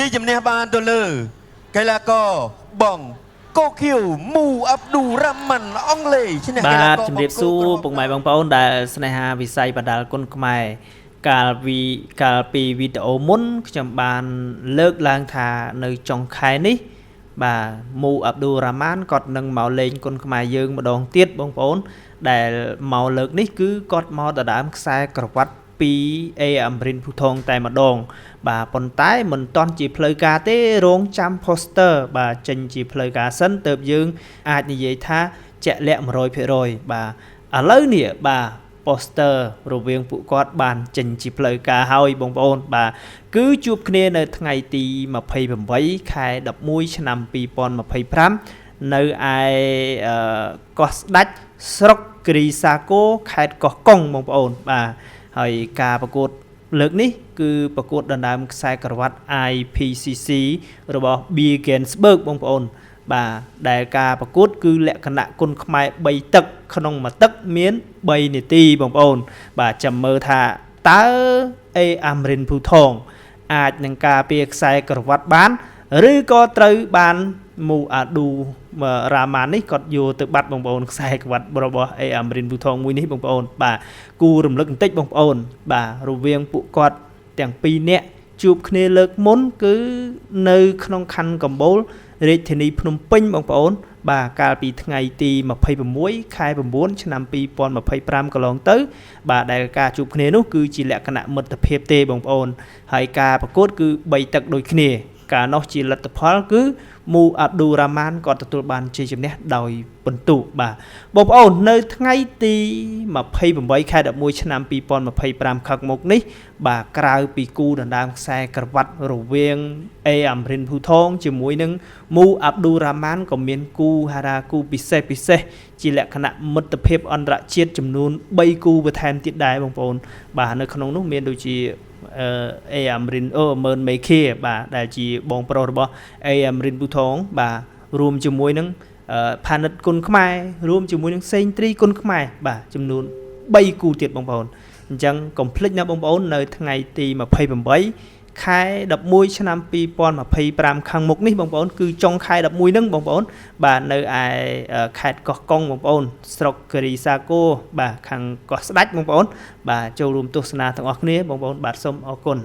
ជាជំនះបានទៅលើកីឡាករបងកូឃីវមូអាប់ឌូរ៉ាម៉ាន់អង់គ្លេសឈ្នះកីឡាករជំរាបសួរពុកម៉ែបងប្អូនដែលស្នេហាវិស័យបណ្ដាលគុណខ្មែរកាលពីវីដេអូមុនខ្ញុំបានលើកឡើងថានៅចុងខែនេះបាទមូអាប់ឌូរ៉ាម៉ាន់គាត់នឹងមកលេងគុណខ្មែរយើងម្ដងទៀតបងប្អូនដែលមកលើកនេះគឺគាត់មកដដើមខ្សែក្រវ៉ាត់ពីអេអាំរិនភូថងតែម្ដងបាទប៉ុន្តែមិនតន់ជាផ្លូវការទេរងចាំ poster បាទចេញជាផ្លូវការសិនទើបយើងអាចនិយាយថាជាក់លាក់ 100% បាទឥឡូវនេះបាទ poster រវាងពួកគាត់បានចេញជាផ្លូវការហើយបងប្អូនបាទគឺជួបគ្នានៅថ្ងៃទី28ខែ11ឆ្នាំ2025នៅឯកោះស្ដាច់ស្រុកគ្រីសាកូខេត្តកោះកុងបងប្អូនបាទហើយការប្រកួតលើកនេះគឺប្រកួតដណ្ដើមខ្សែក្រវ៉ាត់ IPCC របស់ Biggensburg បងប្អូនបាទដែលការប្រកួតគឺលក្ខណៈគុណខ្មែរ3ទឹកក្នុងមួយទឹកមាន3នាទីបងប្អូនបាទចាំមើលថាតើអេអាំរិនភូថងអាចនឹងការពារខ្សែក្រវ៉ាត់បានឬក៏ត្រូវបានមូអាឌូរ៉ាម៉ាន់នេះគាត់យកទៅបាត់បងប្អូនខ្សែក្រវ៉ាត់របស់អេអាំរិនភូថងមួយនេះបងប្អូនបាទគូរំលឹកបន្តិចបងប្អូនបាទរវាងពួកគាត់ទាំងពីរនាក់ជួបគ្នាលើកមុនគឺនៅក្នុងខណ្ឌកំបូលរាជធានីភ្នំពេញបងប្អូនបាទកាលពីថ្ងៃទី26ខែ9ឆ្នាំ2025កន្លងទៅបាទដែលការជួបគ្នានោះគឺជាលក្ខណៈមិត្តភាពទេបងប្អូនហើយការប្រកួតគឺ3ទឹកដូចគ្នាការនោះជាលទ្ធផលគឺមូអាប់ឌូរ៉ាម៉ាន់ក៏ទទួលបានជ័យជំនះដោយពិន្ទុបាទបងប្អូននៅថ្ងៃទី28ខែ11ឆ្នាំ2025ខឹកមុខនេះបាទក្រៅពីគូដណ្ដើមខ្សែក្រវ៉ាត់រវាងអេអាំរិនភូថងជាមួយនឹងមូអាប់ឌូរ៉ាម៉ាន់ក៏មានគូហារ៉ាគូពិសេសជាលក្ខណៈមិត្តភាពអន្តរជាតិចំនួន3គូបន្ថែមទៀតដែរបងប្អូនបាទនៅក្នុងនោះមានដូចជាអេអាំរិនមើលមេឃាបាទដែលជាបងប្រុសរបស់អេអាំរិនភូថងបាទរួមជាមួយនឹងផានិតគុណខ្មែររួមជាមួយនឹងសេងត្រីគុណខ្មែរបាទចំនួន3គូទៀតបងប្អូនអញ្ចឹងកុំភ្លេចណាបងប្អូននៅថ្ងៃទី28ខែ11ឆ្នាំ2025ខាងមុខនេះបងប្អូនគឺចុងខែ11ហ្នឹងបងប្អូនបាទនៅឯខេត្តកោះកុងបងប្អូនស្រុកគ្រីសាកូបាទខាងកោះស្ដាច់បងប្អូនបាទចូលរួមទស្សនាទាំងអស់គ្នាបងប្អូនបាទសូមអរគុណ